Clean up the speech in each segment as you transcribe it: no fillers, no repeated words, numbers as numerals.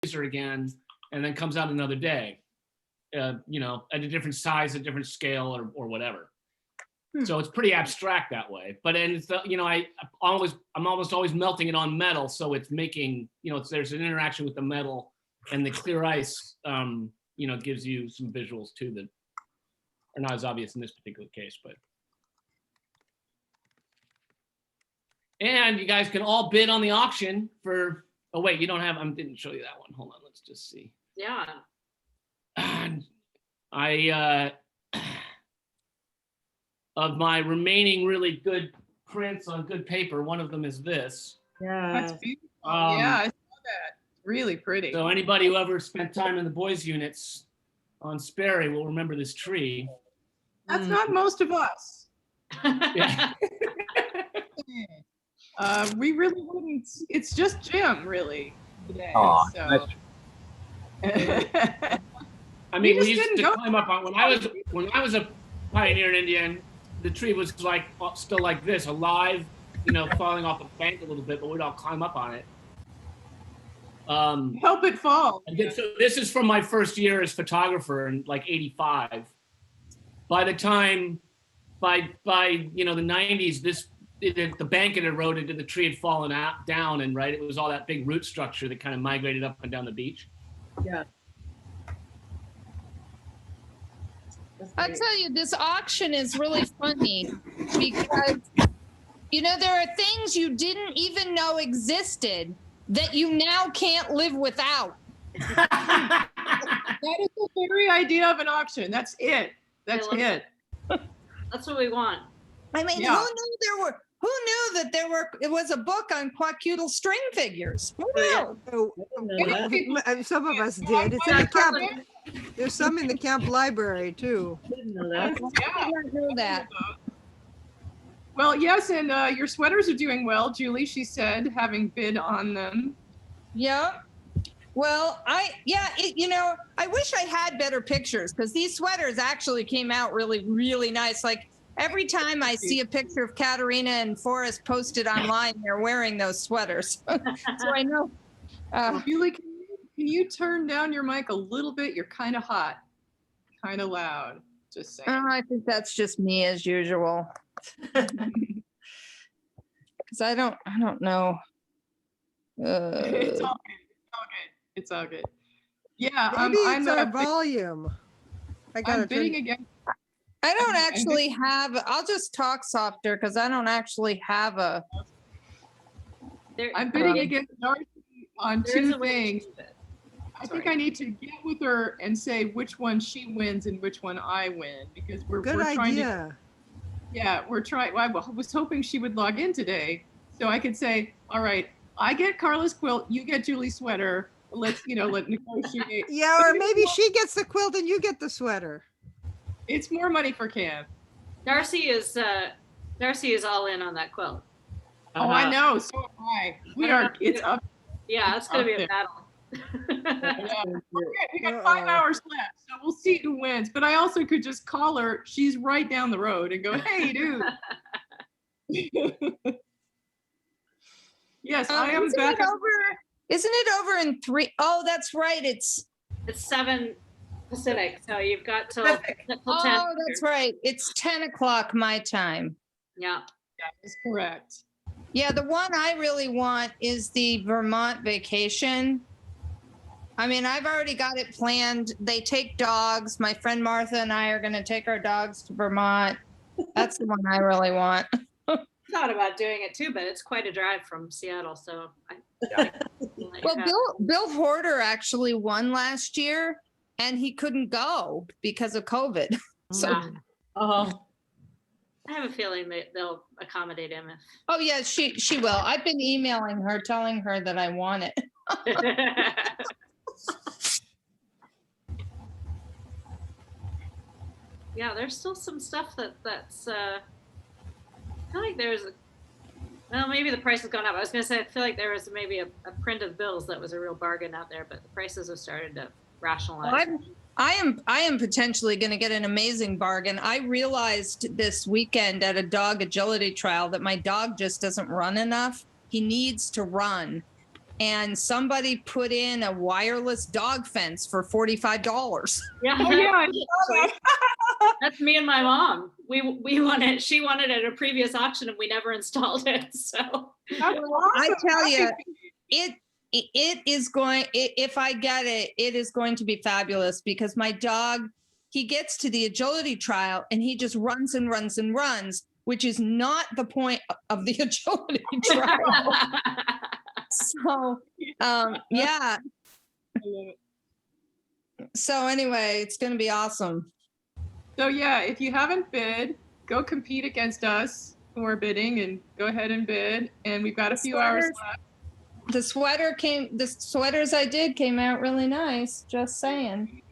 freezer again, and then comes out another day, at a different size, a different scale, or whatever. So it's pretty abstract that way. But and it's I'm almost always melting it on metal, so it's making there's an interaction with the metal, and the clear ice gives you some visuals too that are not as obvious in this particular case, but. And you guys can all bid on the auction for. Oh wait, you don't have. I didn't show you that one. Hold on, let's just see. Yeah. And of my remaining really good prints on good paper, one of them is this. Yeah. That's beautiful. Yeah, I saw that. Really pretty. So anybody who ever spent time in the boys' units on Sperry will remember this tree. That's not most of us. Yeah. We really wouldn't. It's just Jim, really, today. Aw, So. I mean, We we just used didn't to go- climb up on when I was a pioneer in India, and the tree was like still like this, alive, falling off the bank a little bit, but we'd all climb up on it. Help it fall. And so this is from my first year as photographer in like '85. By the time, by the '90s, the bank had eroded and the tree had fallen down, and it was all that big root structure that kind of migrated up and down the beach. Yeah. I'll tell you, this auction is really funny because, there are things you didn't even know existed that you now can't live without. That is the very idea of an auction. That's it. That's it. That's what we want. I mean, Yeah. who knew that it was a book on quadrupedal string figures? Who Oh, knew? Some of us did. It's in the camp. There's some in the camp library too. I did not know that. Well, yes, and your sweaters are doing well, Julie, she said, having bid on them. Yeah. Well, I wish I had better pictures because these sweaters actually came out really, really nice. Like every time I see a picture of Katerina and Forrest posted online, they're wearing those sweaters. So I know. Julie, can you turn down your mic a little bit? You're kind of hot, kind of loud. Just saying. I think that's just me as usual. Because I don't know. It's all good. It's all good. Yeah, Maybe it's our I'm volume. I'm bidding again. I don't actually have. I'll just talk softer because I don't actually have a. I'm bidding against Darcy on There is two a way to things. do it. I think I need to get with her and say which one she wins and which one I win because we're Good trying to. idea. Yeah, we're trying. I was hoping she would log in today so I could say, all right, I get Carla's quilt, you get Julie's sweater. Let's negotiate. Yeah, or maybe she gets the quilt and you get the sweater. It's more money for Cam. Darcy is all in on that quilt. Oh, I know. So am I. We are. It's up. Yeah, it's gonna be Okay. a battle. Yeah. Okay, we got 5 hours left, so we'll see who wins. But I also could just call her. She's right down the road and go, "Hey, dude." Yes, I am back. Isn't it over in 3? Oh, that's right. It's 7 Pacific, so you've got till 10. Oh, that's right. It's 10 o'clock my time. Yeah. That is correct. Yeah, the one I really want is the Vermont vacation. I mean, I've already got it planned. They take dogs. My friend Martha and I are going to take our dogs to Vermont. That's the one I really want. Thought about doing it too, but it's quite a drive from Seattle. So Well, Bill Horder actually won last year, and he couldn't go because of COVID. So, I have a feeling that they'll accommodate him. oh yeah, she will. I've been emailing her, telling her that I want it. Yeah, there's still some stuff that's. I feel like there's. Well, maybe the price has gone up. I was going to say I feel like there was maybe a print of bills that was a real bargain out there, but the prices have started to rationalize. I am potentially going to get an amazing bargain. I realized this weekend at a dog agility trial that my dog just doesn't run enough. He needs to run. and somebody put in a wireless dog fence for $45. Yeah, Oh, yeah, I saw that. that's me and my mom. We wanted, she wanted it at a previous auction and we never installed it. So That's I awesome. tell you, Happy- it is going, if I get it, it is going to be fabulous because my dog, he gets to the agility trial and he just runs and runs and runs, which is not the point of the agility trial. So, yeah. I love it. So anyway, it's going to be awesome. So yeah, if you haven't bid, go compete against us who are bidding and go ahead and bid. And we've got a few hours left. The sweaters I did came out really nice. Just saying.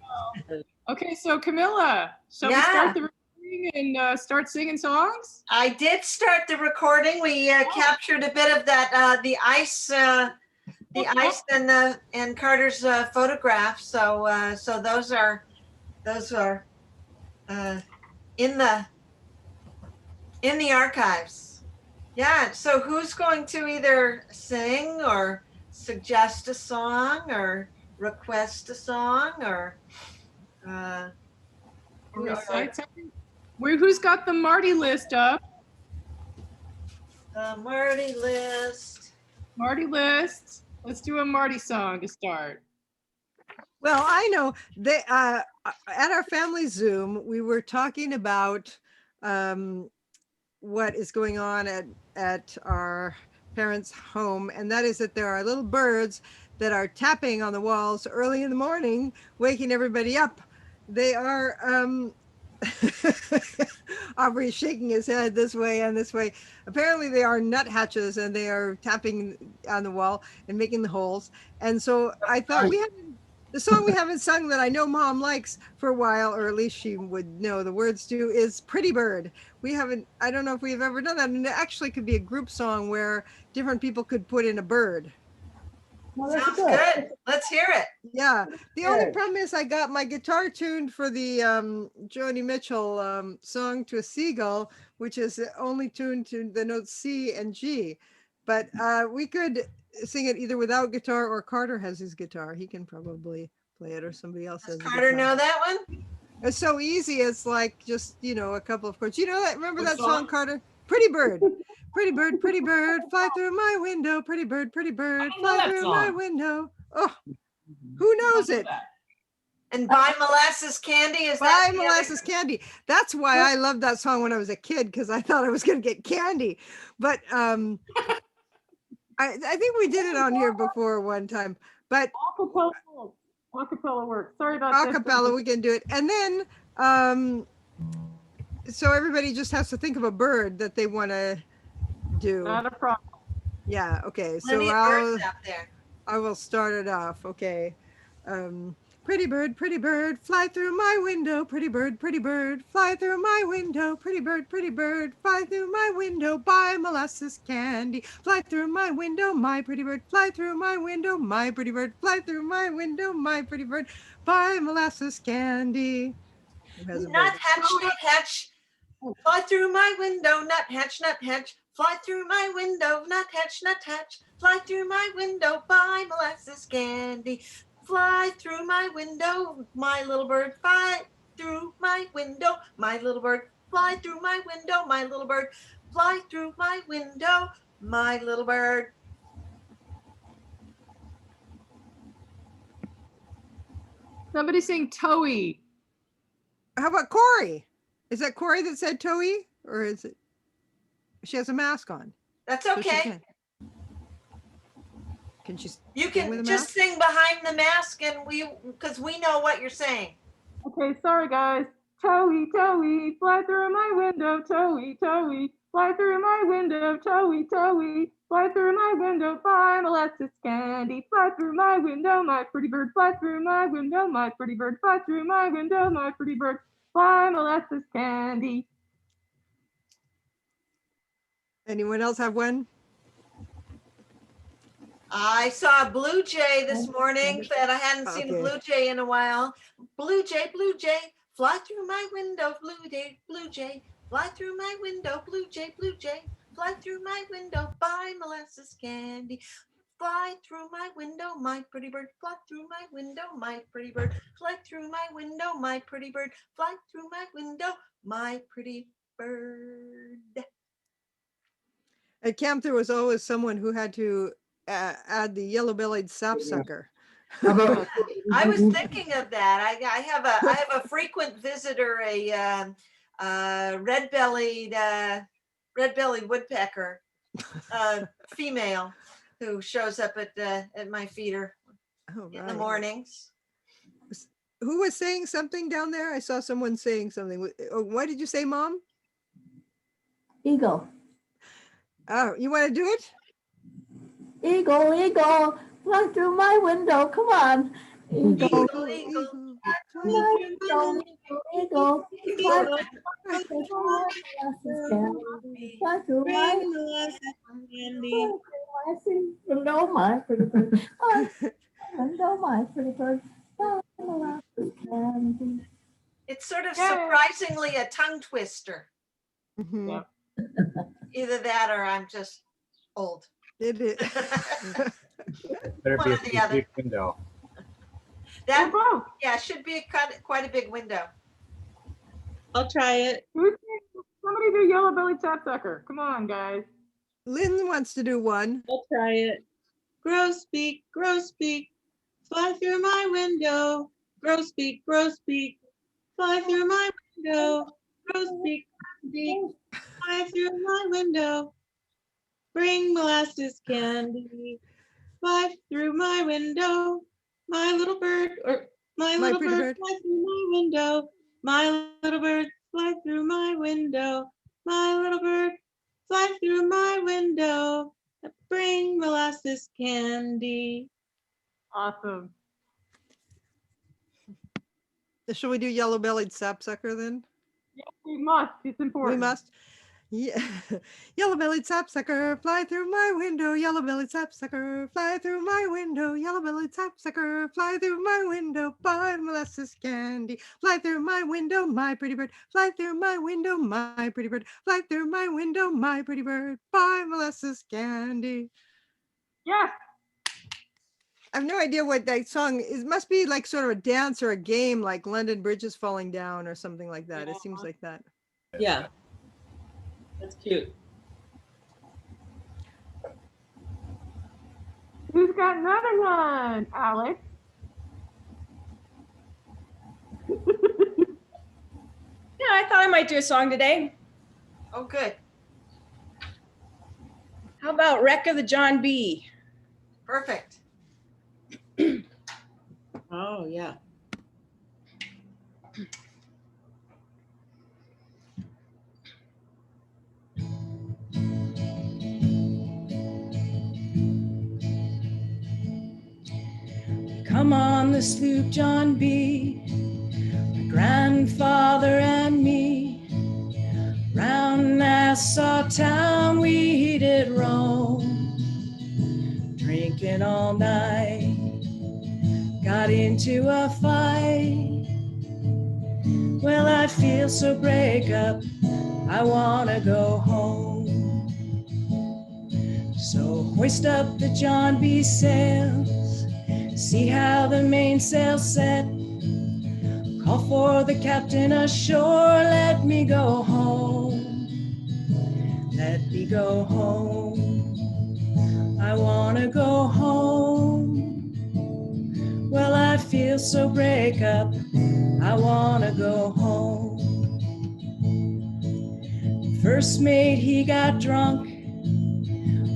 Okay, so Camilla, shall we Yeah. start the recording and start singing songs? I did start the recording. We captured a bit of that, the ice and Carter's photographs. So those are in the archives. Yeah. So who's going to either sing or suggest a song or request a song or? Who's got the Marty list up? The Marty list. Marty list. Let's do a Marty song to start. Well, I know they at our family Zoom, we were talking about what is going on at our parents' home, and that is that there are little birds that are tapping on the walls early in the morning, waking everybody up. They are Aubrey's shaking his head this way and this way. Apparently they are nuthatches and they are tapping on the wall and making the holes. And so I thought the song we haven't sung that I know Mom likes for a while, or at least she would know the words to, is Pretty Bird. I don't know if we've ever done that. And it actually could be a group song where different people could put in a bird. Sounds good. Let's hear it. Yeah. The only problem is I got my guitar tuned for the Joni Mitchell song To a Seagull, which is only tuned to the notes C and G. But we could sing it either without guitar, or Carter has his guitar. He can probably play it, or somebody else has Does a Carter guitar. know that one? It's so easy. It's like just, a couple of chords. You know that? Remember What that song, song? Carter? Pretty Bird. Pretty bird, fly through my window. Pretty bird, I don't know fly that through my song. window. Oh, who knows it? And Buy Molasses Candy, is that Buy the other- molasses candy. That's why I loved that song when I was a kid, because I thought I was going to get candy. But I think we did it on here before one time. But Acapella works. Sorry about that. acapella, we can do it. And then, so everybody just has to think of a bird that they want to do. Not a problem. Yeah. Okay. So Plenty of birds out there. I will start it off. Okay. Pretty bird, fly through my window. Pretty bird, fly through my window. Pretty bird, fly through my window. Buy molasses candy. Fly through my window, my pretty bird. Fly through my window, my pretty bird. Fly through my window, my pretty bird. Buy molasses candy. Who has a bird? Nuthatch. Fly through my window, nuthatch. Fly through my window, nuthatch. Fly through my window, buy molasses candy. Fly through my window, my little bird. Fly through my window, my little bird. Fly through my window, my little bird. Fly through my window, my little bird. Somebody sing Toey. How about Corey? Is that Corey that said Toey? Or is it? She has a mask on. That's so she okay. Can she? You sing with can a just mask? sing behind the mask, and because we know what you're saying. Okay, sorry guys. Toey, Toey, fly through my window. Toey, Toey, fly through my window. Toey, Toey, fly through my window. Buy molasses candy. Fly through my window, my pretty bird. Fly through my window, my pretty bird. Fly through my window, my pretty bird. Buy molasses candy. Anyone else have one? I saw a blue jay this morning that I hadn't seen a Okay. blue jay in a while. Blue jay, fly through my window. Blue jay, fly through my window. Blue jay, fly through my window. Buy molasses candy. Fly through my window, my pretty bird. Fly through my window, my pretty bird. Fly through my window, my pretty bird. Fly through my window, my pretty bird. At camp, there was always someone who had to add the yellow-bellied sapsucker. How about I was thinking of that. I have a frequent visitor, a red-bellied woodpecker, female, who shows up at my feeder Oh, in the right. mornings. Who was saying something down there? I saw someone saying something. Oh, what did you say, Mom? eagle? Oh, you want to do it? Eagle, eagle, fly through my window. Come on. Eagle, Eagle, eagle, eagle, eagle, fly fly through my window, my pretty bird. Fly through my window, my pretty bird. Fly molasses candy. It's sort of Yay. surprisingly a tongue twister. Mhm. Yeah. Either that or I'm just old. It is. Better One be or a the pretty other. big window. That, both. yeah, should be quite a big window. I'll try it. Somebody do yellow-bellied sapsucker. Come on, guys. Lynn wants to do one. I'll try it. Grosbeak, grosbeak, fly through my window. Grosbeak, grosbeak, fly through my window. Grosbeak, grosbeak, fly through my window. Bring molasses candy. Fly through my window. My little bird, or my little pretty bird, bird. fly through my window. My little bird, fly through my window. My little bird, fly through my window. Bring molasses candy. Awesome. Shall we do yellow-bellied sapsucker then? We must. It's important. We must. Yeah. Yellow-bellied sapsucker, fly through my window. Yellow-bellied sapsucker, fly through my window. Yellow-bellied sapsucker, fly through my window. Buy molasses candy. Fly through my window, my pretty bird. Fly through my window, my pretty bird. Fly through my window, my pretty bird. Buy molasses candy. Yes. I have no idea what that song is. It must be like sort of a dance or a game, like London Bridge is falling down or something like that. It seems like that. Yeah. That's cute. Who's got another one? Alex. Yeah, I thought I might do a song today. Oh, good. How about Wreck of the John B? Perfect. Oh, yeah. Come on the sloop, John B. My grandfather and me. Round Nassau town we did roam, drinking all night. Got into a fight. Well, I feel so break up. I wanna go home. So hoist up the John B. sails. See how the mainsail set. Call for the captain ashore. Let me go home. Let me go home. I wanna go home. Well, I feel so break up. I wanna go home. First mate, he got drunk.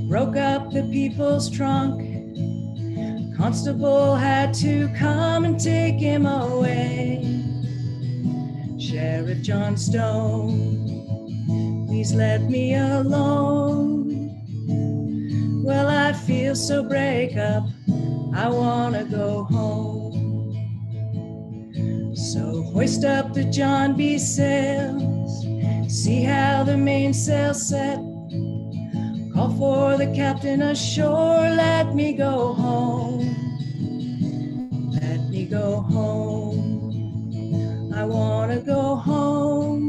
Broke up the people's trunk. Constable had to come and take him away. Sheriff John Stone, please let me alone. Well, I feel so break up. I wanna go home. So hoist up the John B. sails. See how the mainsail set. Call for the captain ashore. Let me go home. Let me go home. I wanna go home.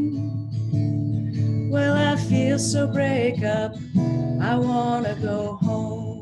Well, I feel so break up. I wanna go home.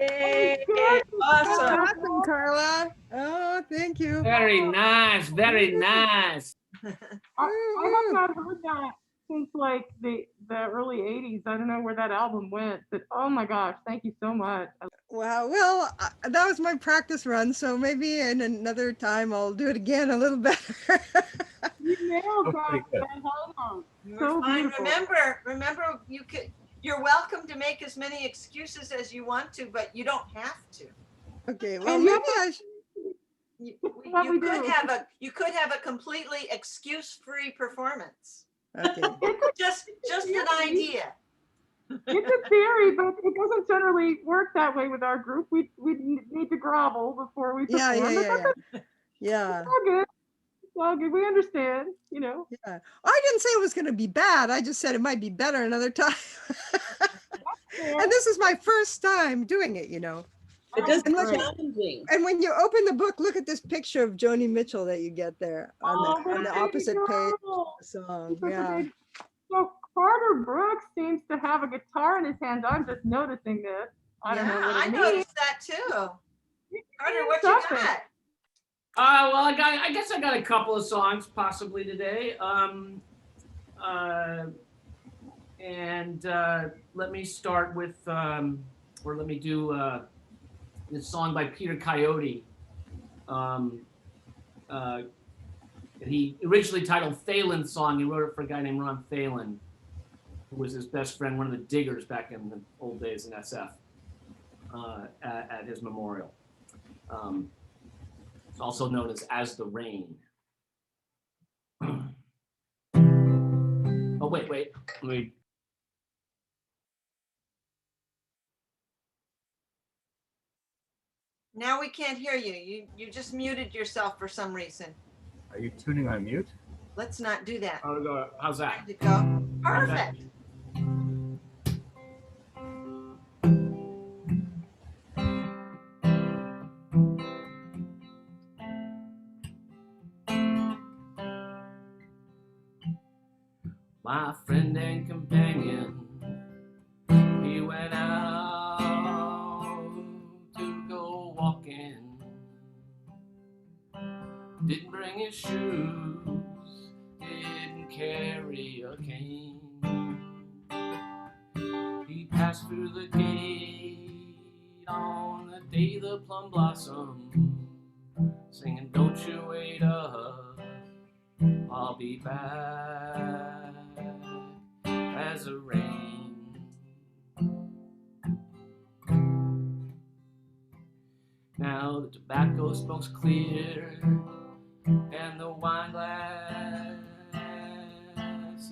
Yay. That's Awesome. awesome, Carla. Oh, thank you. Very nice, very nice. I have not heard that since like the early 80s. I don't know where that album went, but oh my gosh, thank you so much. Wow. Well, that was my practice run, so maybe in another time I'll do it again a little better. You nailed Pretty that, good. that whole note. You're So fine. beautiful. Remember, you're welcome to make as many excuses as you want to, but you don't have to. Okay. Well, And maybe you- I should. What we do. You could have a completely excuse-free performance. Okay. Just an idea. It's a theory, but it doesn't generally work that way with our group. We need to grovel before we perform. Yeah. Yeah. It's all good. It's all good. We understand, you know. Yeah. I didn't say it was going to be bad. I just said it might be better another time. And this is my first time doing it, you know. It does be Right. challenging. And when you open the book, look at this picture of Joni Mitchell that you get there on the there you opposite page go. of the song. Such a Yeah. big- So Carter Brooks seems to have a guitar in his hands. I'm just noticing this. I don't know what I it means. noticed that too. Carter, what you Something. got? Well, I guess I got a couple of songs possibly today. And let me start with, or let me do this song by Peter Coyote. He originally titled Phelan's Song. He wrote it for a guy named Ron Phelan, who was his best friend, one of the diggers back in the old days in SF, at his memorial. It's also known as the Rain. Oh, wait. Let me. Now we can't hear you. You just muted yourself for some reason. Are you tuning on mute? Let's not do that. How's that? There you go. Perfect. My friend and companion, he went out to go walking. Didn't bring his shoes, didn't carry a cane. He passed through the gate on the day the plum blossomed, singing, "Don't you wait up, I'll be back as a rain." Now the tobacco smoke's clear and the wine glass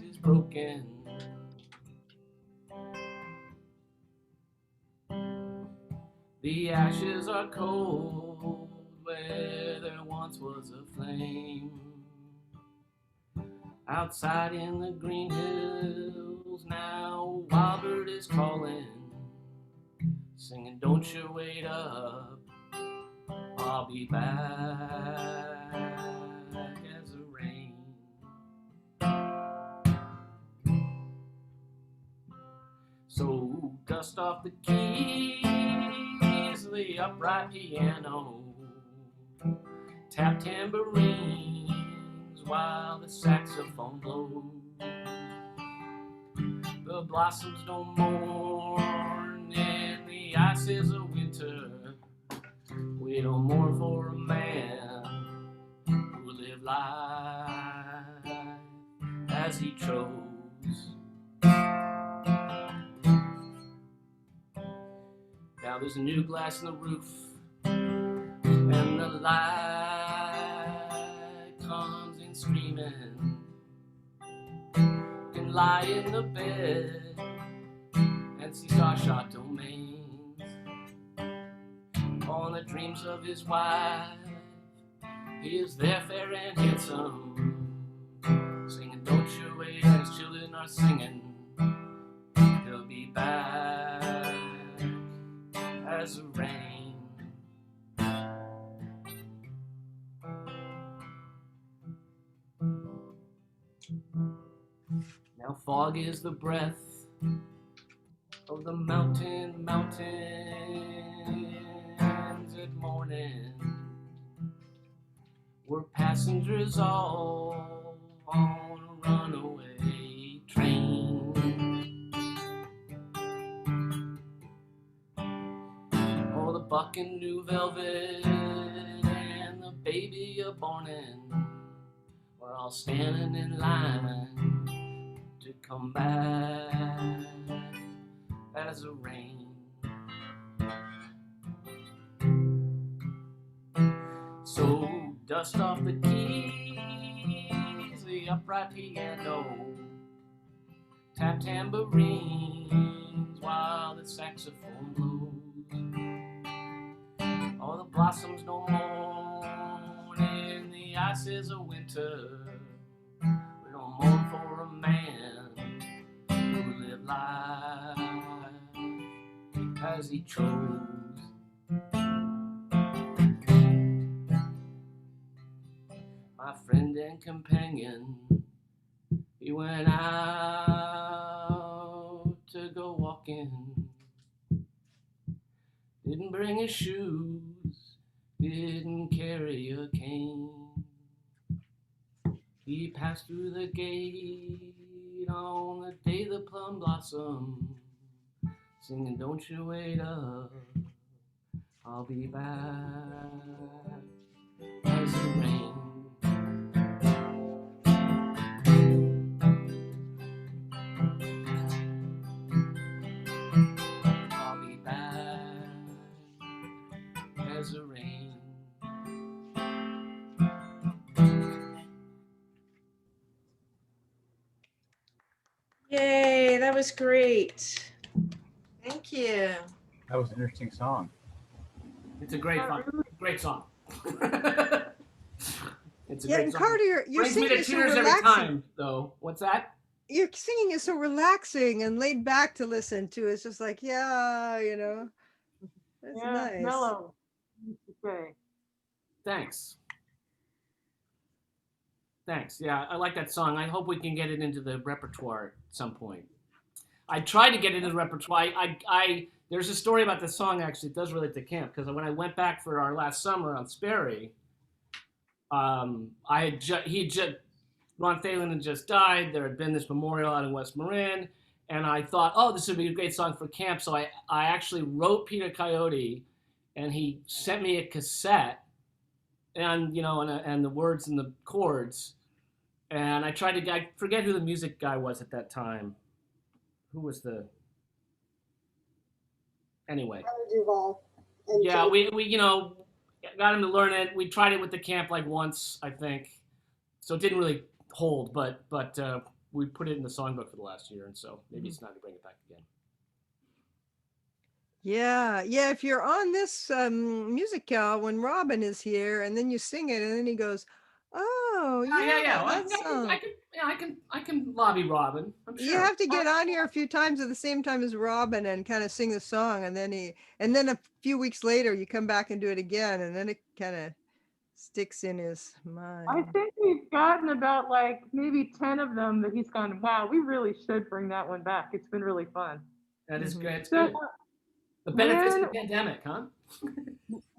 is broken. The ashes are cold where there once was a flame. Outside in the green hills now, a wild bird is calling, singing, "Don't you wait up, I'll be back as a rain." So dust off the keys of the upright piano, tap tambourines while the saxophone blows. The blossoms don't mourn in the ices of winter. We don't mourn for a man who lived life as he chose. Now there's a new glass in the roof, and the light comes in screaming. You can lie in the bed and see starshot domains. On the dreams of his wife, he is there fair and handsome, singing, "Don't you wait," and his children are singing, "He'll be back as a rain." Now fog is the breath of the mountain passengers all on a runaway train. Oh, the buck in new velvet and the baby you're born in, we're all standing in line to come back as a rain. So dust off the keys, the upright piano, tap tambourines while the saxophone blows. All the blossoms no mourn in the ices of winter. We don't mourn for a man who lived life as he chose. My friend and companion, he went out to go walking. Didn't bring his shoes, didn't carry a cane. He passed through the gate on the day the plum blossomed, singing, don't you wait up, I'll be back as the rain. I'll be back as the rain. Yay, that was great. Thank you. That was an interesting song. It's a great song. It's a Yeah, great and song. Carter, your Brings me singing to is so tears every relaxing. time, though. What's that? Your singing is so relaxing and laid back to listen to. It's just like, yeah, you know, that's Yeah, nice. mellow. Okay. Thanks. Thanks. Yeah, I like that song. I hope we can get it into the repertoire at some point. I tried to get it into the repertoire. There's a story about the song, actually. It does relate to camp, because when I went back for our last summer on Sperry, Ron Thalen had just died. There had been this memorial out in West Marin, and I thought, oh, this would be a great song for camp. So I actually wrote Peter Coyote, and he sent me a cassette, and and the words and the chords, and I forget who the music guy was at that time. Who was anyway? Duval. Yeah, we got him to learn it. We tried it with the camp like once, I think. So it didn't really hold, but we put it in the songbook for the last year, and so maybe it's time to bring it back again. Yeah, yeah. If you're on this Musicale when Robin is here, and then you sing it, and then he goes, "Oh, yeah, Well, that song." I can lobby Robin. I'm sure. You have to get on here a few times at the same time as Robin and kind of sing the song, and then a few weeks later you come back and do it again, and then it kind of sticks in his mind. I think we've gotten about like maybe 10 of them that he's gone, wow, we really should bring that one back. It's been really fun. That is great. It's So, good. The benefits of the pandemic, huh?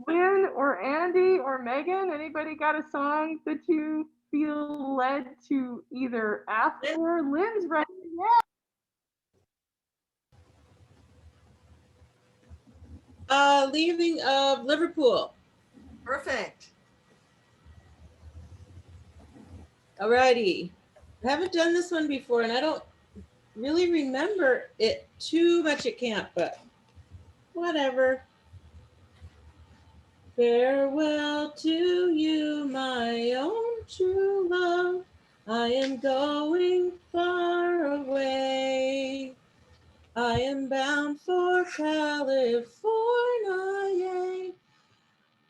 Lynn or Andy or Megan, anybody got a song that you feel led to either ask for? Lynn's ready. Leaving of Liverpool. Perfect. Alrighty. I haven't done this one before, and I don't really remember it too much at camp, but whatever. Farewell to you, my own true love. I am going far away. I am bound for California, yay.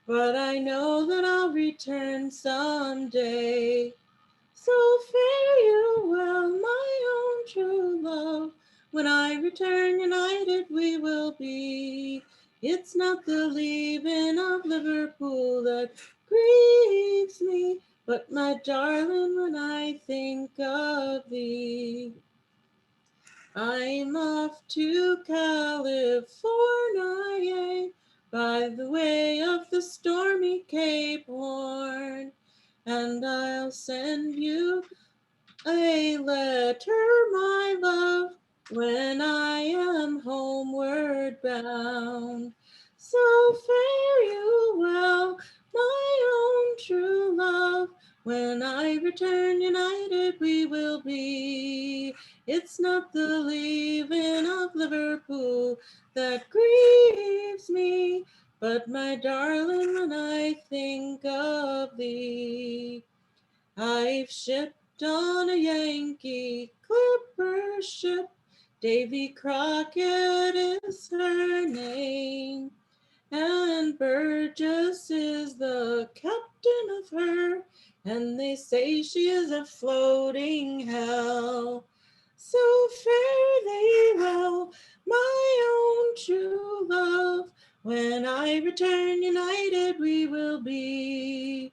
But I know that I'll return someday. So farewell, my own true love. When I return, united we will be. It's not the leaving of Liverpool that grieves me, but my darling, when I think of thee. I'm off to California, by the way of the stormy Cape Horn. and I'll send you a letter, my love, when I am homeward bound. So fare you well, my own true love. When I return united we will be. It's not the leaving of Liverpool that grieves me, but my darling, when I think of thee. I've shipped on a Yankee clipper ship, Davy Crockett is her name, and Burgess is the captain of her, and they say she is a floating hell. So fare thee well, my own true love, when I return united we will be.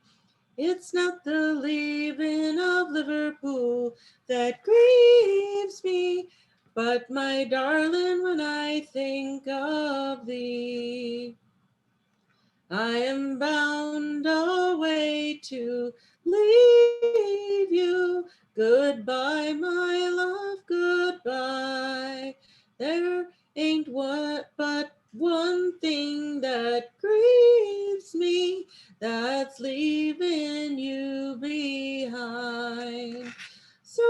It's not the leaving of Liverpool that grieves me, but my darling, when I think of thee. I am bound away to leave you. Goodbye, my love, goodbye. There ain't what but one thing that grieves me, that's leaving you behind. So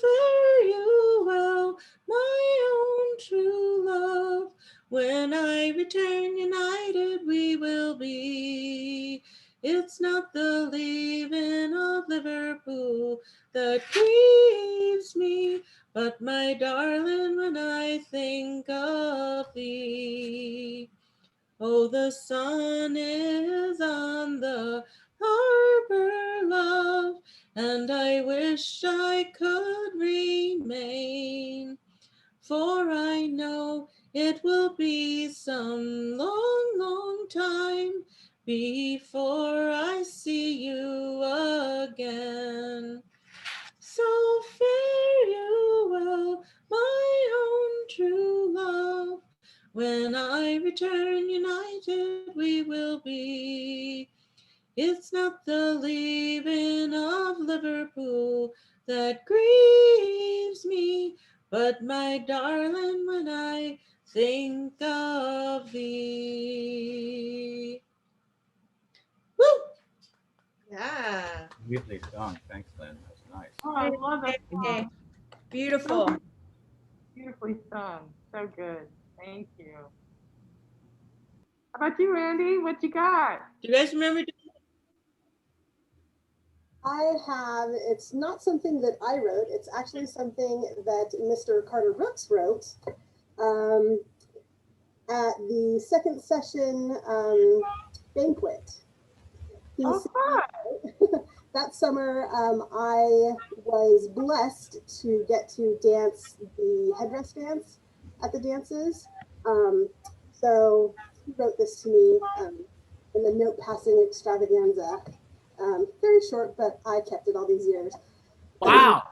fare you well, my own true love. When I return united we will be. It's not the leaving of Liverpool that grieves me, but my darling, when I think of thee. Oh, the sun is on the harbor, love, and I wish I could remain, for I know it will be some long, long time before I see you again. So fare you well, my own true love. When I return united we will be. It's not the leaving of Liverpool that grieves me, but my darling, when I think of thee. Woo! Yeah. Beautifully sung. Thanks, Lynn. That was nice. Oh, I love that Yay. song. Beautiful. Beautifully sung. So good. Thank you. How about you, Randy? What you got? Do you guys remember? I have, it's not something that I wrote, it's actually something that Mr. Carter Brooks wrote at the second session banquet. Oh, fun. That summer, I was blessed to get to dance the headdress dance at the dances. So he wrote this to me in the note passing extravaganza. Very short, but I kept it all these years. Wow.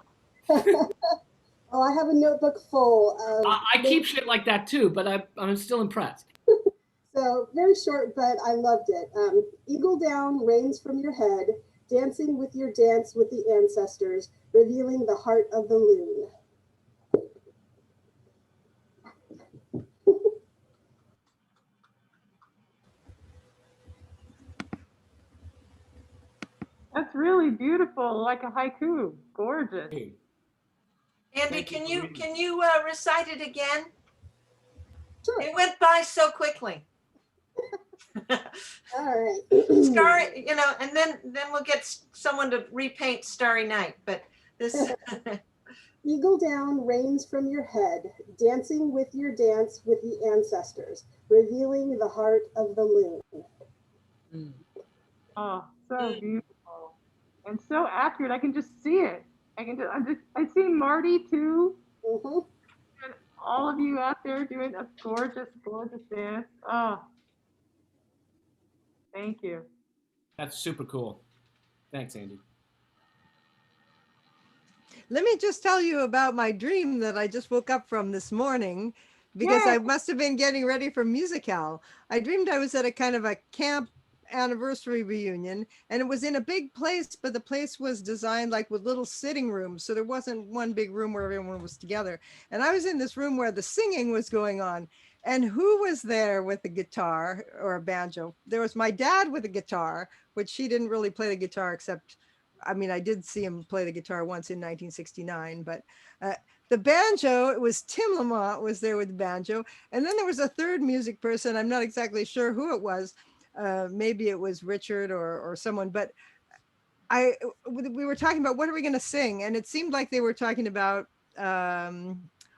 Oh, I have a notebook full of. I keep shit like that too, but I'm still impressed. So very short, but I loved it. Eagle down, reins from your head, dancing with your dance with the ancestors, revealing the heart of the loon. That's really beautiful, like a haiku. Gorgeous. Andy, can you recite it again? Sure. It went by so quickly. All right. Starry, and then we'll get someone to repaint Starry Night. But this. Eagle down, reins from your head, dancing with your dance with the ancestors, revealing the heart of the loon. Oh, so beautiful and so accurate. I can just see it. I see Marty too. Mm-hmm. And all of you out there doing a gorgeous, gorgeous dance. Oh, thank you. That's super cool. Thanks, Andy. Let me just tell you about my dream that I just woke up from this morning, because I must have been getting ready for Musicale. I dreamed I was at a kind of a camp anniversary reunion, and it was in a big place, but the place was designed like with little sitting rooms. So there wasn't one big room where everyone was together. And I was in this room where the singing was going on. And who was there with a guitar or a banjo? There was my dad with a guitar, which he didn't really play the guitar except, I mean, I did see him play the guitar once in 1969, but the banjo, it was Tim Lamont was there with the banjo. And then there was a third music person. I'm not exactly sure who it was. Maybe it was Richard or someone, but we were talking about what are we going to sing? And it seemed like they were talking about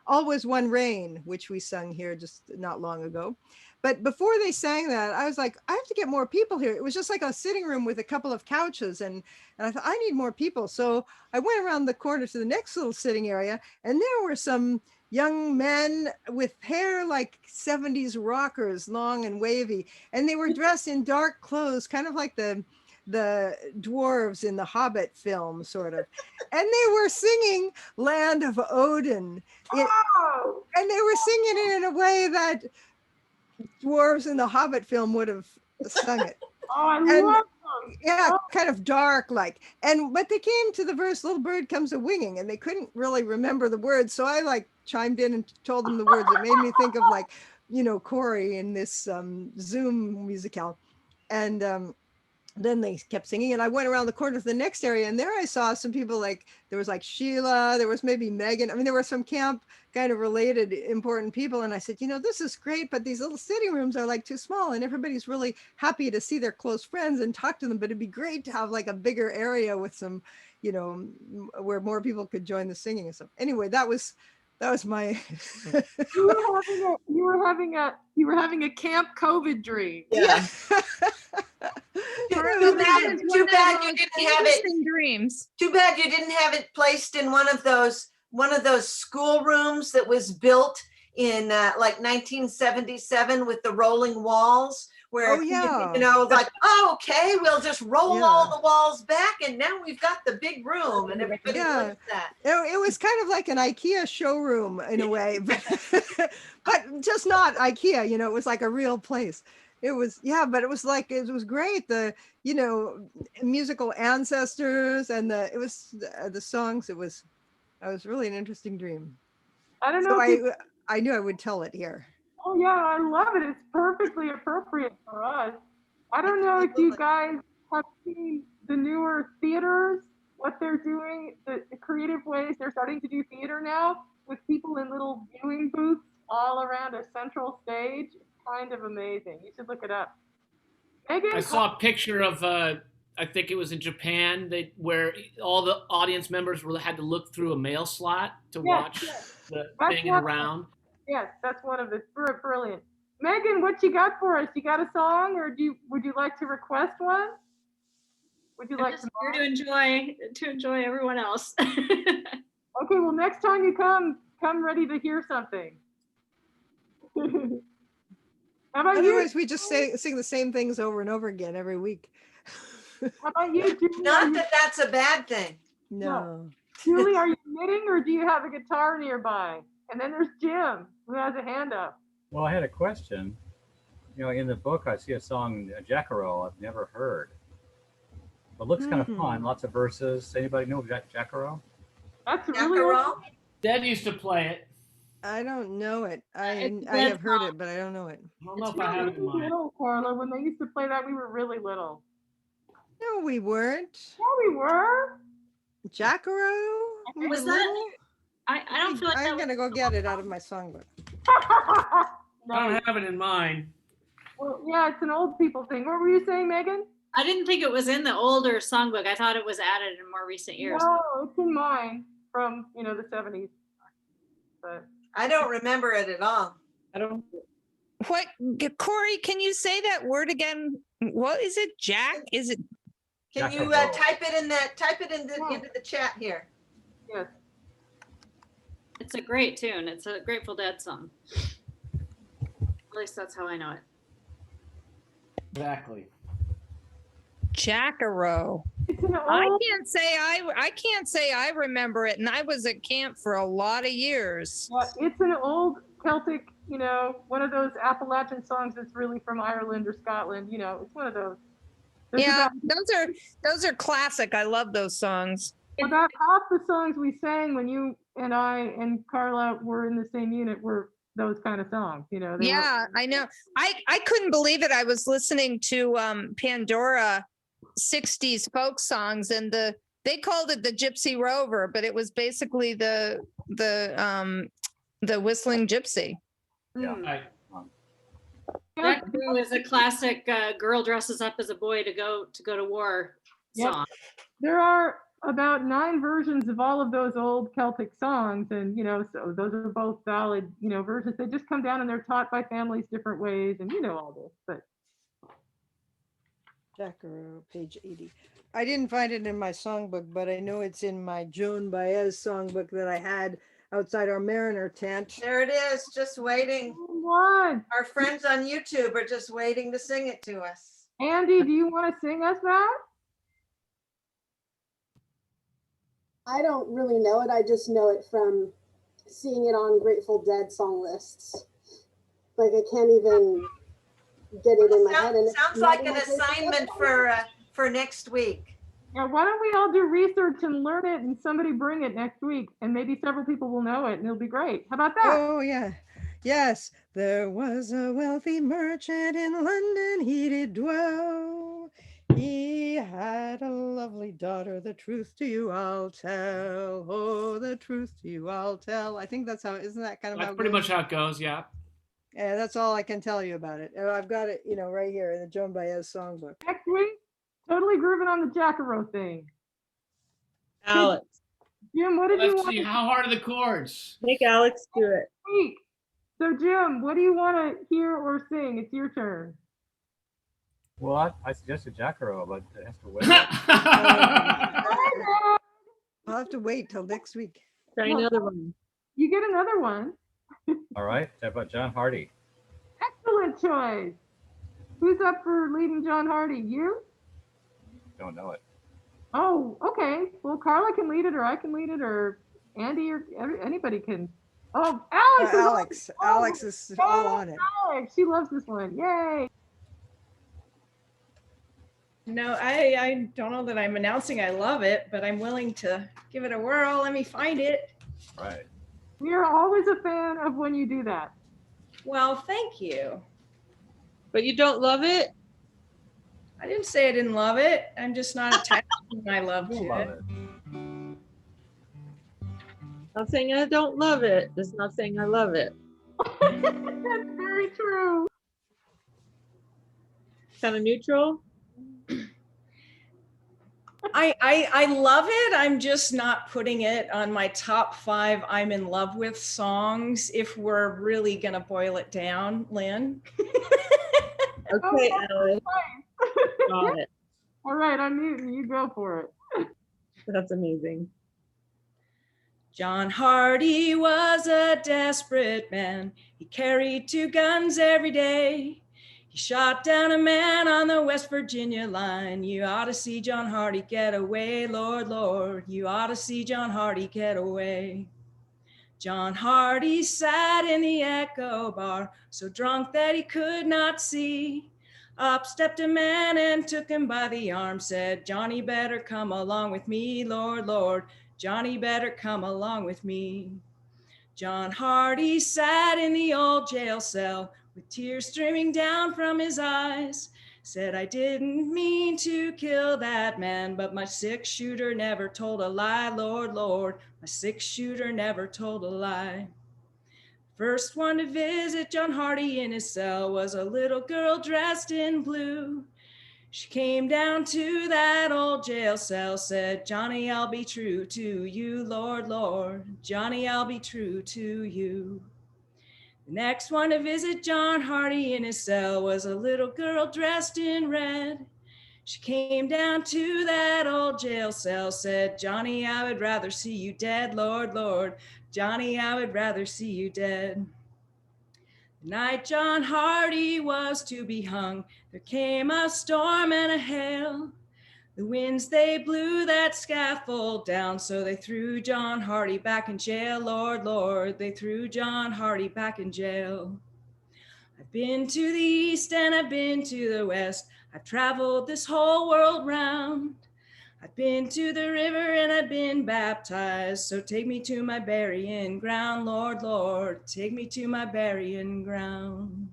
Always One Rain, which we sung here just not long ago. But before they sang that, I was like, I have to get more people here. It was just like a sitting room with a couple of couches. And I thought, I need more people. So I went around the corner to the next little sitting area, and there were some young men with hair like 70s rockers, long and wavy. And they were dressed in dark clothes, kind of like the dwarves in the Hobbit film, sort of. And they were singing Land of Odin. And they were singing it in a way that dwarves in the Hobbit film would have sung it. Oh, I And love them. yeah, kind of dark like. But they came to the verse, little bird comes a winging, and they couldn't really remember the words. So I like chimed in and told them the words. It made me think of like, you know, Corey in this Zoom musicale. And then they kept singing, and I went around the corner to the next area, and there I saw some people, like there was like Sheila, there was maybe Megan. I mean, there were some camp kind of related important people. And I said, you know, this is great, but these little sitting rooms are like too small, and everybody's really happy to see their close friends and talk to them. But it'd be great to have like a bigger area with some, you know, where more people could join the singing and stuff. Anyway, that was my you were having a camp COVID dream. Yeah. Too bad you didn't have it. Dreams. Too bad you didn't have it placed in one of those school rooms that was built in like 1977 with the rolling walls, where you know, like, oh, okay, we'll just roll all the walls back, and now we've got the big room, and everybody loves that. It was kind of like an IKEA showroom in a way, but just not IKEA. You know, it was like a real place. It was, but it was like, it was great. The, you know, musical ancestors and the songs. It was really an interesting dream. I don't know. So I knew I would tell it here. Oh yeah, I love it. It's perfectly appropriate for us. I don't know if you guys have seen the newer theaters, what they're doing, the creative ways they're starting to do theater now with people in little viewing booths all around a central stage. Kind of amazing. You should look it up. Megan, I saw a picture of I think it was in Japan, where all the audience members had to look through a mail slot to watch the thing around. Yes, that's one of the brilliant. Megan, what you got for us? You got a song, or would you like to request one? Would you like to enjoy everyone else? Okay, well, next time you come ready to hear something. How about Otherwise, we just sing the same things over and over again every week. How about you, Julie? Not that that's a bad thing. No. Julie, are you knitting, or do you have a guitar nearby? And then there's Jim, who has a hand up. Well, I had a question. You know, in the book, I see a song, Jackaroo, I've never heard. But looks kind of fun. Lots of verses. Anybody know Jackaroo? That's really Dad used to play it. I don't know it. I have heard it, but I don't know it. I don't know if I have it in mind. Little, Carla. When they used to play that, we were really little. No, we weren't. Yeah, we were. Jackaroo? Was that? I don't feel like I'm gonna go get it out of my songbook. I don't have it in mind. Well, yeah, it's an old people thing. What were you saying, Megan? I didn't think it was in the older songbook. I thought it was added in more recent years. No, it's in mine from, you know, the 70s. But I don't remember it at all. I don't. What, Corey? Can you say that word again? What is it? Jack? Is it? Can you type it in that? Type it into the chat here. Yes. It's a great tune. It's a Grateful Dead song. At least that's how I know it. Exactly. Jackaroo. I can't say I remember it, and I was at camp for a lot of years. Yeah, it's an old Celtic, you know, one of those Appalachian songs that's really from Ireland or Scotland. You know, it's one of those. There's Yeah, about, those are classic. I love those songs. about half the songs we sang when you and I and Carla were in the same unit were those kind of songs. You know. They were, Yeah, I know. I couldn't believe it. I was listening to Pandora 60s folk songs, and they called it the Gypsy Rover, but it was basically the Whistling Gypsy. Yeah. Right. That was a classic girl dresses up as a boy to go to war Yep. song. there are about 9 versions of all of those old Celtic songs, and so those are both valid, versions. They just come down and they're taught by families different ways, and all this. But Jacaro, page 80. I didn't find it in my songbook, but I know it's in my Joan Baez songbook that I had outside our Mariner tent. There it is, just waiting. what? Our friends on YouTube are just waiting to sing it to us. Andy, do you want to sing us that? I don't really know it. I just know it from seeing it on Grateful Dead song lists. Like I can't even get it in my head. And Sounds like an assignment for next week. Yeah, why don't we all do research and learn it, and somebody bring it next week, and maybe several people will know it, and it'll be great. How about that? Oh, yeah. Yes, there was a wealthy merchant in London, he did dwell. He had a lovely daughter, the truth to you I'll tell. Oh, the truth to you I'll tell. I think that's how, isn't that kind of how That's it pretty goes? much how it goes. Yeah. Yeah, that's all I can tell you about it. I've got it, right here in the Joan Baez songbook. Next week, totally grooving on the Jacaro thing. Alex, Jim, what did you Let's want see, to how hard are the chords? make Alex do it. speak? So Jim, what do you want to hear or sing? It's your turn. Well, I suggested Jacaro, but it has to wait. I'll have to wait till next week. Try another one. You get another one. All right. How about John Hardy? Excellent choice. Who's up for leading John Hardy? You? Don't know it. Oh, okay. Well, Carla can lead it, or I can lead it, or Andy, or anybody can. Oh, Alex! Alex is all on it. Alex, she loves this one. Yay! No, I don't know that I'm announcing I love it, but I'm willing to give it a whirl. Let me find it. Right. We are always a fan of when you do that. Well, thank you. But you don't love it? I didn't say I didn't love it. I'm just not attaching my love to Love it. it. Not saying I don't love it. Just not saying I love it. That's very true. Kind of neutral. I love it. I'm just not putting it on my top 5 I'm in love with songs if we're really gonna boil it down, Lynn. Okay, Alex. Got it. All right, I'm muting. You go for it. That's amazing. John Hardy was a desperate man. He carried 2 guns every day. He shot down a man on the West Virginia line. You ought to see John Hardy get away, Lord, Lord. You ought to see John Hardy get away. John Hardy sat in the Echo Bar, so drunk that he could not see. Up stepped a man and took him by the arm, said, Johnny better come along with me, Lord, Lord. Johnny better come along with me. John Hardy sat in the old jail cell with tears streaming down from his eyes. Said, I didn't mean to kill that man, but my 6-shooter never told a lie, Lord, Lord. My 6-shooter never told a lie. First one to visit John Hardy in his cell was a little girl dressed in blue. She came down to that old jail cell, said, Johnny, I'll be true to you, Lord, Lord. Johnny, I'll be true to you. The next one to visit John Hardy in his cell was a little girl dressed in red. She came down to that old jail cell, said, Johnny, I would rather see you dead, Lord, Lord. Johnny, I would rather see you dead. The night John Hardy was to be hung, there came a storm and a hail. The winds, they blew that scaffold down, so they threw John Hardy back in jail, Lord, Lord. They threw John Hardy back in jail. I've been to the east and I've been to the west. I've traveled this whole world round. I've been to the river and I've been baptized. So take me to my burying ground, Lord, Lord, take me to my burying ground.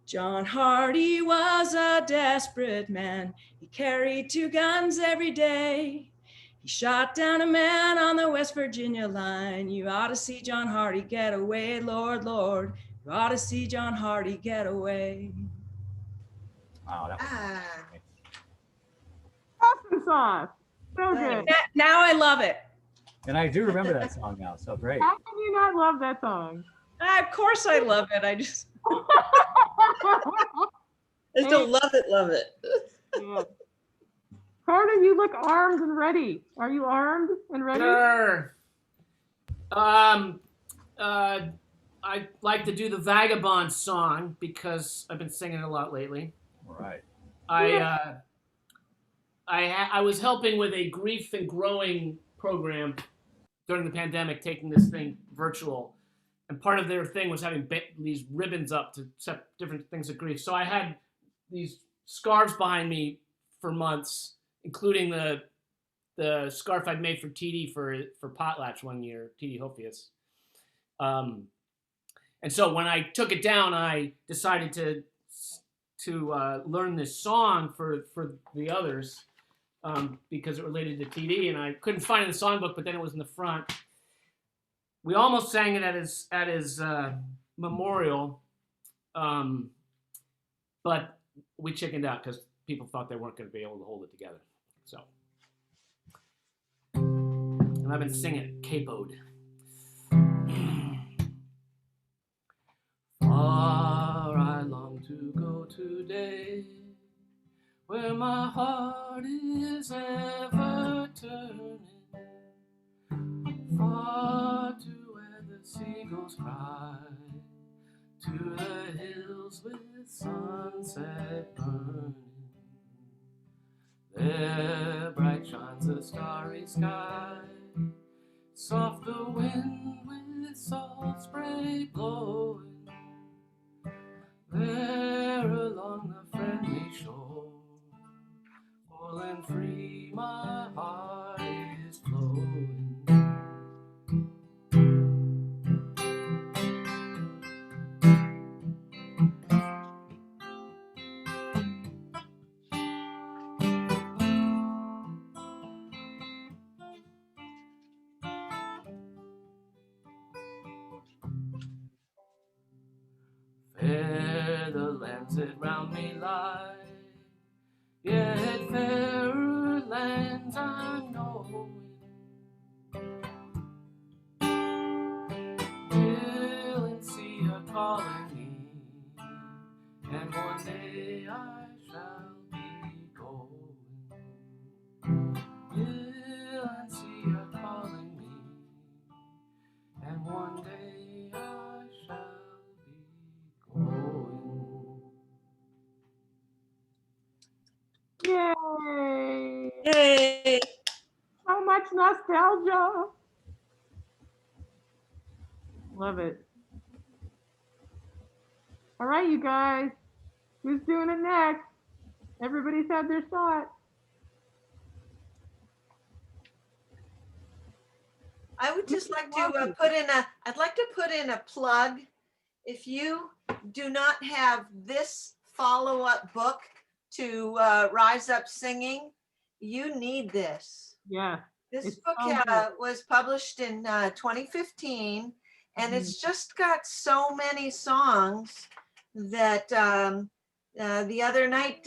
John Hardy was a desperate man. He carried 2 guns every day. He shot down a man on the West Virginia line. You ought to see John Hardy get away, Lord, Lord. You ought to see John Hardy get away. Wow, that was Awesome song. So good. Now I love it. and I do remember that song now. So great. How can you not love that song? Of course I love it. I just don't love it, love it. Yeah. Carter, you look armed and ready. Are you armed and ready? Sure. I like to do the Vagabond song because I've been singing it a lot lately. All right. I was helping with a grief and growing program during the pandemic, taking this thing virtual. And part of their thing was having these ribbons up to set different things of grief. So I had these scarves behind me for months, including the scarf I'd made for TD for Potlatch one year, TD Hophius. And so when I took it down, I decided to learn this song for the others because it related to TD, and I couldn't find it in the songbook, but then it was in the front. We almost sang it at his memorial, but we chickened out because people thought they weren't going to be able to hold it together. So, and I've been singing it capoed. Far I long to go today, where my heart is ever turning, far to where the seagulls cry, to the hills with sunset burning. There bright shines a starry sky, soft the wind with salt spray blowing. There along the friendly shore, full and free my heart is flowing. Fair the lands that round me lie, yet fairer lands I'm knowing. Hill and sea are calling me, and one day I shall be going. Hill and sea are calling me, and one day I shall be going. Yay! Yay! So much nostalgia. Love it. All right, you guys. Who's doing it next? Everybody's had their shot. I would just like to I'd like to put in a plug. If you do not have this follow-up book to Rise Up Singing, you need this. Yeah. This book was published in 2015, and it's just got so many songs that the other night,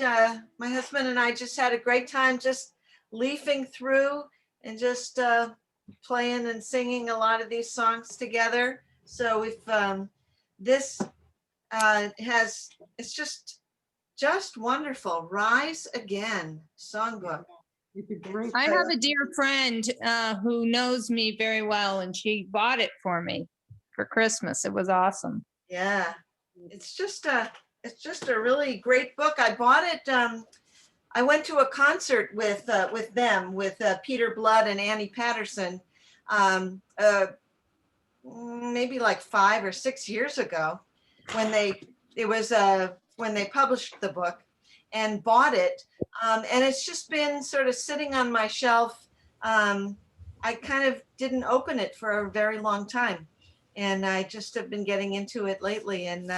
my husband and I just had a great time just leafing through and just playing and singing a lot of these songs together. So if this it's just wonderful. Rise Again songbook. It's a great I have a dear friend who knows me very well, and she bought it for me for Christmas. It was awesome. Yeah, it's just a really great book. I bought it. I went to a concert with them, with Peter Blood and Annie Patterson, maybe like 5 or 6 years ago, when they it was when they published the book, and bought it. And it's just been sort of sitting on my shelf. I kind of didn't open it for a very long time, and I just have been getting into it lately. And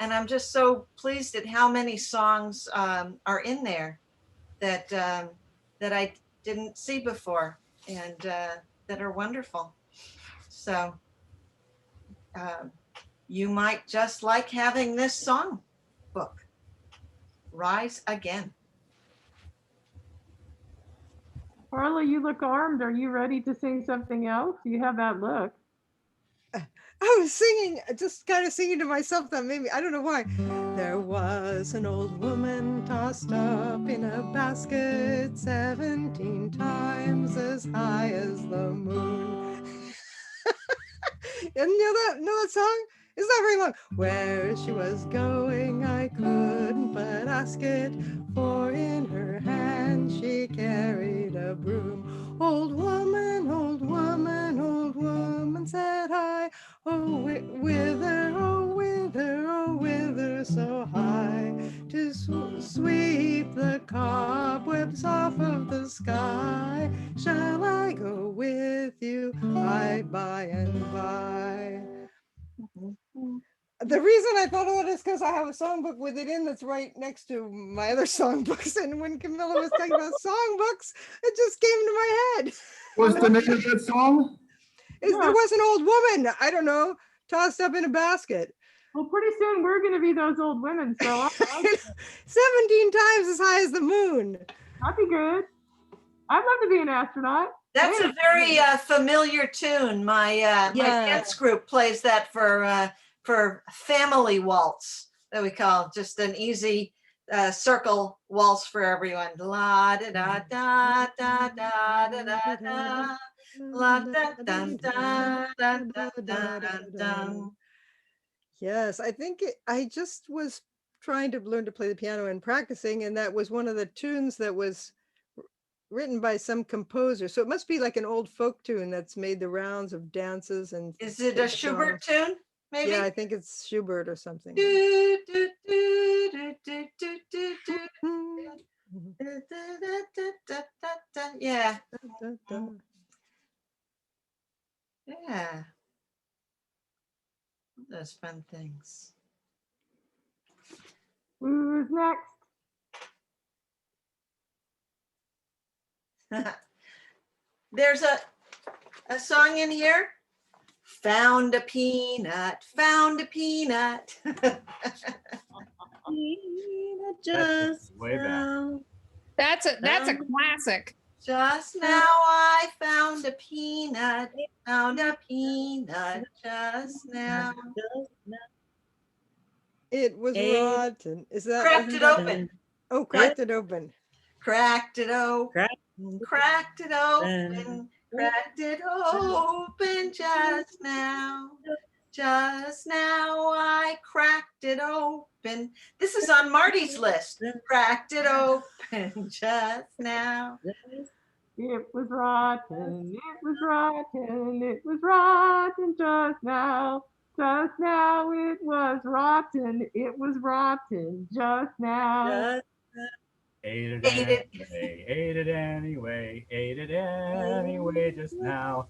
I'm just so pleased at how many songs are in there that that I didn't see before, and that are wonderful. So you might just like having this song book, Rise Again. Carla, you look armed. Are you ready to sing something else? You have that look. I was singing, just kind of singing to myself. That made me, I don't know why. There was an old woman tossed up in a basket 17 times as high as the moon. And know that song? It's not very long. Where she was going, I couldn't but ask it, for in her hand she carried a broom. Old woman, old woman, old woman, said I, oh, whither, oh, whither, oh, whither so high, to sweep the cobwebs off of the sky? Shall I go with you by and by? The reason I thought of it is because I have a songbook with it in that's right next to my other songbooks. And when Camilla was talking about songbooks, it just came to my head. What's the name of that song? There was an old woman, I don't know, tossed up in a basket. Well, pretty soon we're going to be those old women. So 17 times as high as the moon. That'd be good. I'd love to be an astronaut. That's a very familiar tune. My my dance group plays that for family waltz, that we call just an easy circle waltz for everyone. La da da da da da da da da. La da da da da da da da. Yes, I think I just was trying to learn to play the piano and practicing, and that was one of the tunes that was written by some composer. So it must be like an old folk tune that's made the rounds of dances. And is it a Schubert tune? Maybe? Yeah, I think it's Schubert or something. Do, do, do, do, do, do, do, do. Yeah. Yeah. Those fun things. Who's next? There's a song in here. Found a peanut, found a peanut. Just way back. That's a classic. Just now I found a peanut just now. It was rotten. Is that cracked it open? Oh, cracked it open. Cracked it open. Cracked it open. Cracked it open just now. Just now I cracked it open. This is on Marty's list. Cracked it open just now. It was rotten, it was rotten, it was rotten just now. Just now it was rotten, it was rotten just now. Ate it anyway, ate it anyway, ate it anyway just now.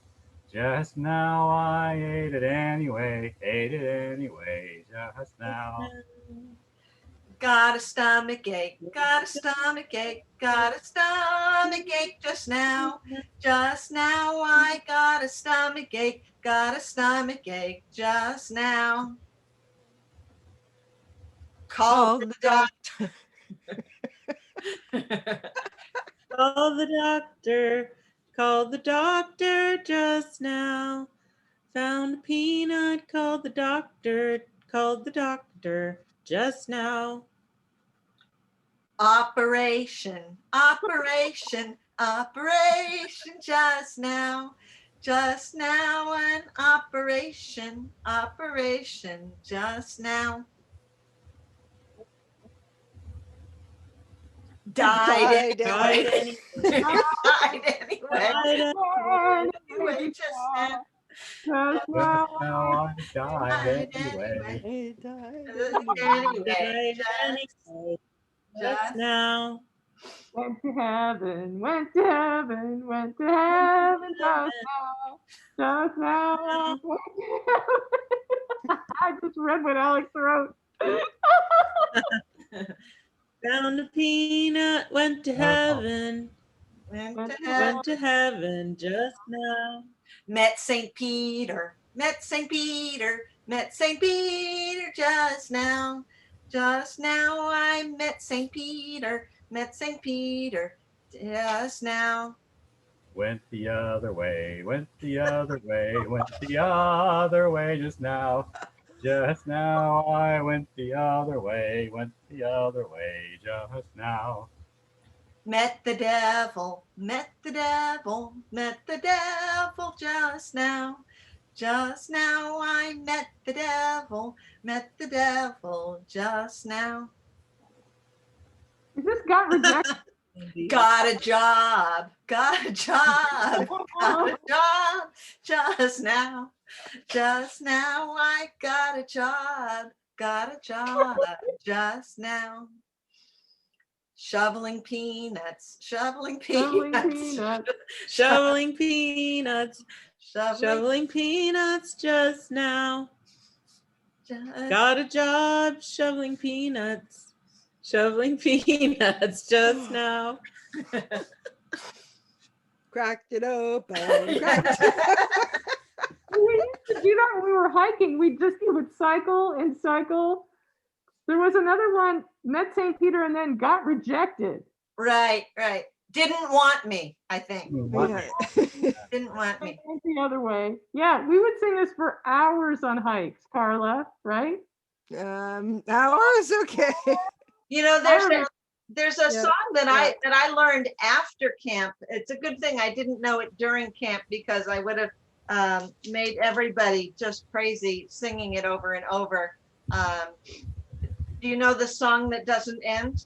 Just now I ate it anyway, just now. Got a stomach ache, got a stomach ache, got a stomach ache just now. Just now I got a stomach ache just now. Call the doctor. Call the doctor just now. Found a peanut, called the doctor just now. Operation just now. Just now an operation just now. Died anyway. Died anyway just now. Just Just now. now I died anyway. He died Anyway, Just now. Went to heaven, went to heaven, went to heaven just now. Just now. Went to heaven. I just read what Alex wrote. Found a peanut, went to heaven. went Went to to heaven. Went to heaven just now. Met St. Peter, met St. Peter, met St. Peter just now. Just now I met St. Peter, met St. Peter just now. Went the other way, went the other way, went the other way just now. Just now I went the other way, went the other way just now. Met the devil, met the devil, met the devil just now. Just now I met the devil just now. Is this got rejected? Got a job, got a job, got a job just now. Just now I got a job just now. Shoveling peanuts, shoveling Shoveling peanuts, peanuts. Shoveling peanuts, shoveling shoveling peanuts just now. just Got a job shoveling peanuts. Shoveling peanuts just now. Cracked it open. Cracked We used to do that when we were hiking. We would cycle and cycle. There was another one, met St. Peter and then got rejected. right. Didn't want me, I think. Yeah. Didn't want me. Went the other way. Yeah, we would sing this for hours on hikes, Carla, right? Hours, okay. You know, there's a Yeah, song that I learned after camp. It's a good thing I didn't know it during camp because I would have made everybody just crazy singing it over and over. Do you know the song that doesn't end?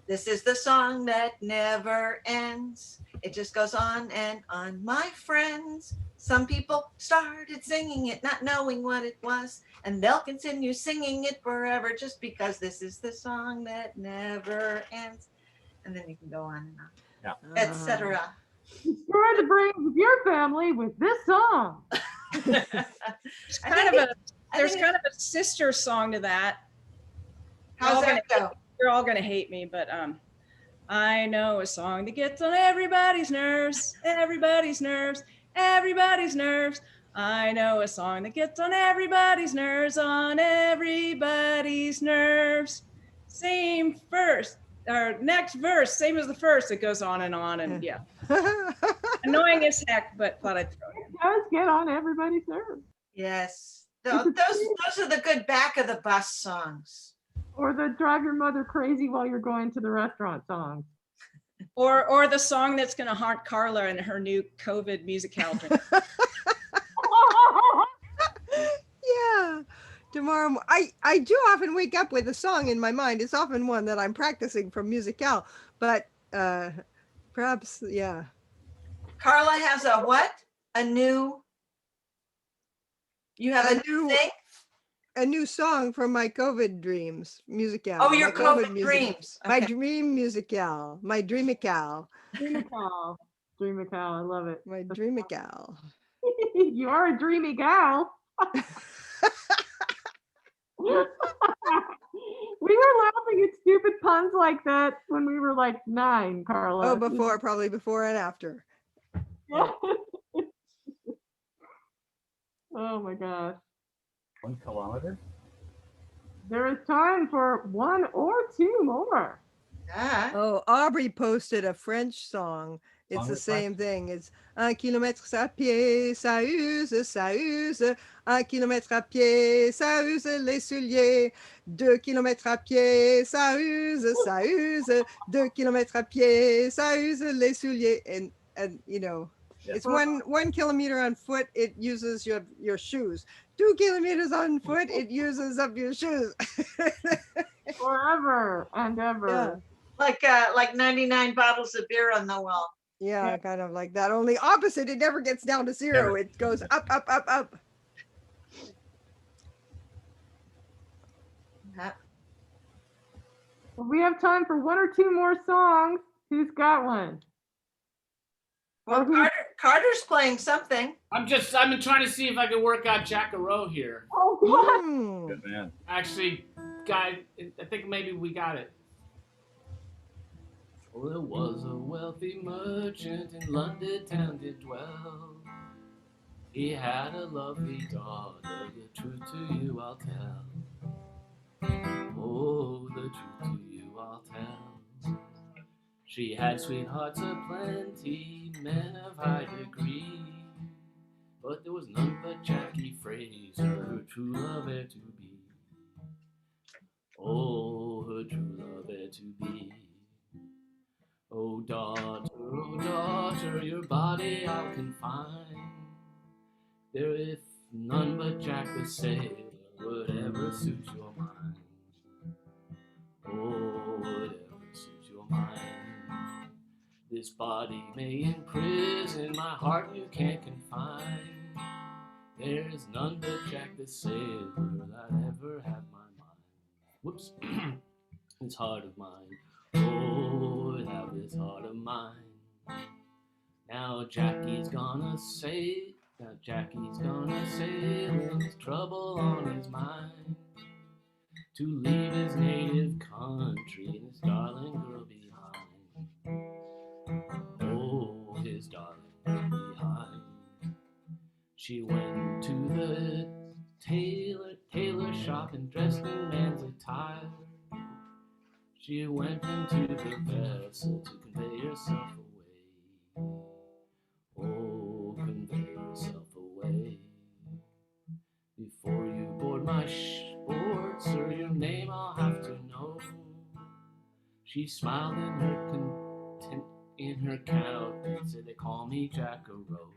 This is the song that never ends. It just goes on and on, my friends. Some people started singing it, not knowing what it was, and they'll continue singing it forever just because this is the song that never ends. And then you can go on and on, etc. Destroy the brains of your family with this song. It's kind of a, there's kind of a sister song to that. How's that go? You're all gonna hate me, but I know a song that gets on everybody's nerves, everybody's nerves, everybody's nerves. I know a song that gets on everybody's nerves, on everybody's nerves. Same verse, or next verse, same as the first. It goes on, and yeah. Annoying as heck, but thought I'd throw it in. It does get on everybody's nerves. Yes, those are the good back of the bus songs. Or the drive your mother crazy while you're going to the restaurant songs. Or the song that's gonna haunt Carla in her new COVID Musicale drink. Yeah. Tomorrow, I do often wake up with a song in my mind. It's often one that I'm practicing from Musicale, but perhaps, yeah. Carla has a what? You have a new thing? A new song from my COVID dreams, Musicale. Oh, your my COVID dreams. My Okay. dream Musicale, my Dreamicale. Dreamicale. Dreamicale, I love it. My Dreamicale. You are a dreamy gal. We were laughing at stupid puns like that when we were like 9, Carla. Oh, probably before and after. Oh my gosh. 1 kilometer? There is time for 1 or 2 more. Ah. Oh, Aubrey posted a French song. It's Song the with same thing. It's 1 kilomètre à pied, ça use, ça use. 1 kilomètre à pied, ça use les souliers. 2 kilomètres à pied, ça use, ça use. 2 kilomètres à pied, ça use les souliers. And you know, Yeah. it's 1 kilometer on foot. It uses your shoes. 2 kilometers on foot. It uses up your shoes. Forever and ever. Yeah. Like 99 bottles of beer on the wall. Yeah, kind of like that. Only opposite. It never gets down to zero. Never. It goes up, up, up, up. Well, we have time for one or two more songs. Who's got one? Well, Carter's playing something. I've been trying to see if I can work out Jack-a-row here. Oh, what? Good man. Actually, guy, I think maybe we got it. Oh, there was a wealthy merchant in London town did dwell. He had a lovely daughter, the truth to you I'll tell. Oh, the truth to you I'll tell. She had sweethearts aplenty, men of high degree, but there was none but Jackie Fraser, her true lover to be. Oh, her true lover to be. Oh daughter, your body I'll confine. There if none but Jack the sailor would ever suit your mind. Oh, would ever suit your mind. This body may imprison, my heart you can't confine. There is none but Jack the sailor that ever had my mind. Whoops, this heart of mine. Oh, have this heart of mine. Now Jackie's gonna sail, and there's trouble on his mind. To leave his native country and his darling girl behind. Oh, his darling girl behind. She went to the tailor shop and dressed in man's attire. She went into the vessel to convey herself away. Oh, convey herself away. Before you board my board, sir, your name I'll have to know. She smiled in her content, in her countenance, said they call me Jack-a-row.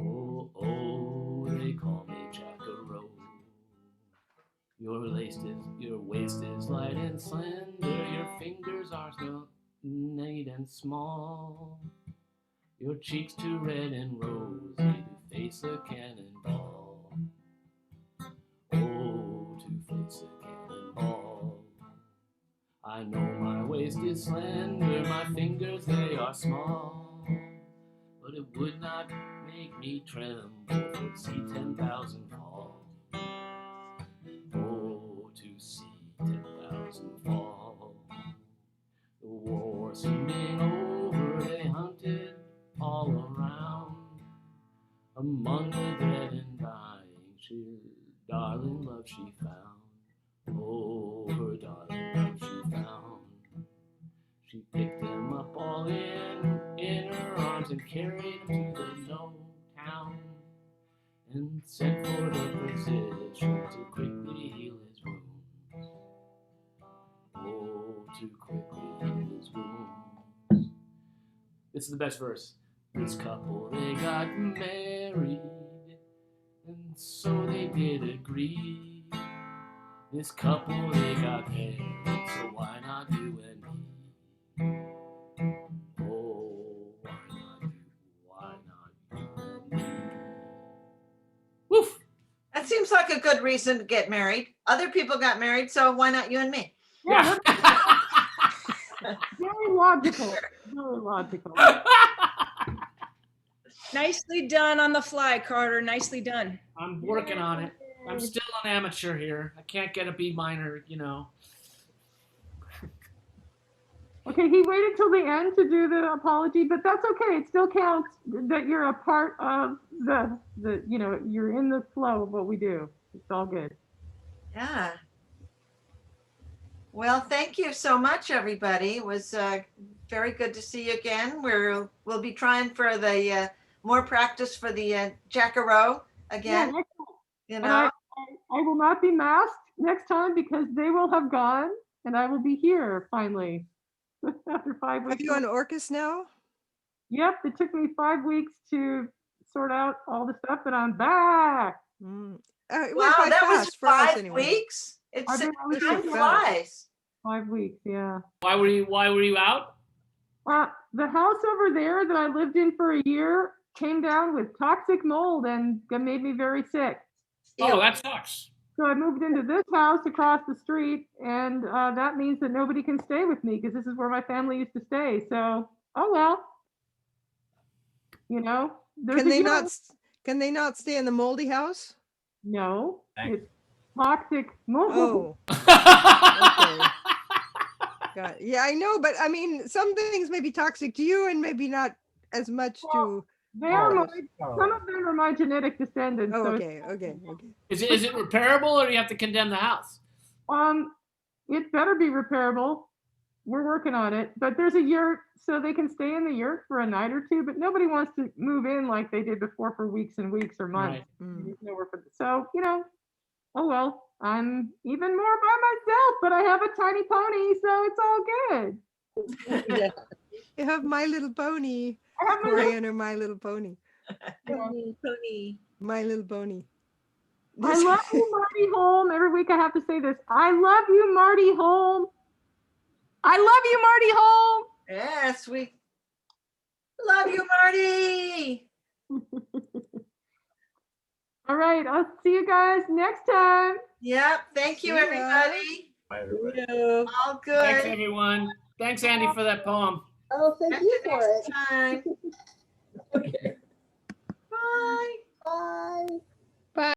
Oh, oh, they call me Jack-a-row. Your waist is light and slender, your fingers are so neat and small. Your cheeks too red and rosy to face a cannonball. Oh, to face a cannonball. I know my waist is slender, my fingers they are small, but it would not make me tremble to see 10,000 fall. Oh, to see 10,000 fall. The war soon being over, they hunted all around. Among the dead and dying, she darling love she found. Oh, her darling love she found. She picked them up all in her arms and carried them to the no town, and sent for the physician to quickly heal his wounds. Oh, to quickly heal his wounds. This is the best verse. This couple, they got married, and so they did agree. This couple, they got married, so why not you and me? Oh, why not you and me? Woof! That seems like a good reason to get married. Other people got married, so why not you and me? Yeah. Very logical. Very logical. Nicely done on the fly, Carter. Nicely done. I'm working on it. I'm still an amateur here. I can't get a B minor, you know. Okay, he waited till the end to do the apology, but that's okay. It still counts that you're a part of the you're in the flow of what we do. It's all good. Yeah. Well, thank you so much, everybody. It was very good to see you again. We'll be trying for the more practice for the Jack-a-row again. Yeah, you know, I will not be masked next time because they will have gone, and I will be here finally after 5 weeks. Are you on Orcus now? Yep, it took me 5 weeks to sort out all the stuff, but I'm back. Wow, that was 5 weeks. It's time flies. 5 weeks, yeah. Why were you out? The house over there that I lived in for a year came down with toxic mold and made me very sick. Oh, that sucks. So I moved into this house across the street, and that means that nobody can stay with me because this is where my family used to stay. So, oh well. You know, Can they not stay in the moldy house? No, it's toxic mold. Oh. Okay. Got it. Yeah, I know, but I mean, some things may be toxic to you and maybe not as much to. Some of them are my genetic descendants. Oh, so okay. Is it repairable, or do you have to condemn the house? It better be repairable. We're working on it, but there's a yurt, so they can stay in the yurt for a night or two. But nobody wants to move in like they did before for weeks and weeks or months. Right. Nowhere for so oh well. I'm even more by myself, but I have a tiny pony, so it's all good. You have My Little Pony. I have Brian or My Little Pony. Pony. My Little Pony. I love you, Marty Holm. Every week I have to say this. I love you, Marty Holm. I love you, Marty Holm. Yes, we love you, Marty. All right, I'll see you guys next time. Yep. Thank you, everybody. Bye, everybody. All good. Thanks, everyone. Thanks, Andy, for that poem. Oh, thank you for it. Time. Okay. Bye. Bye.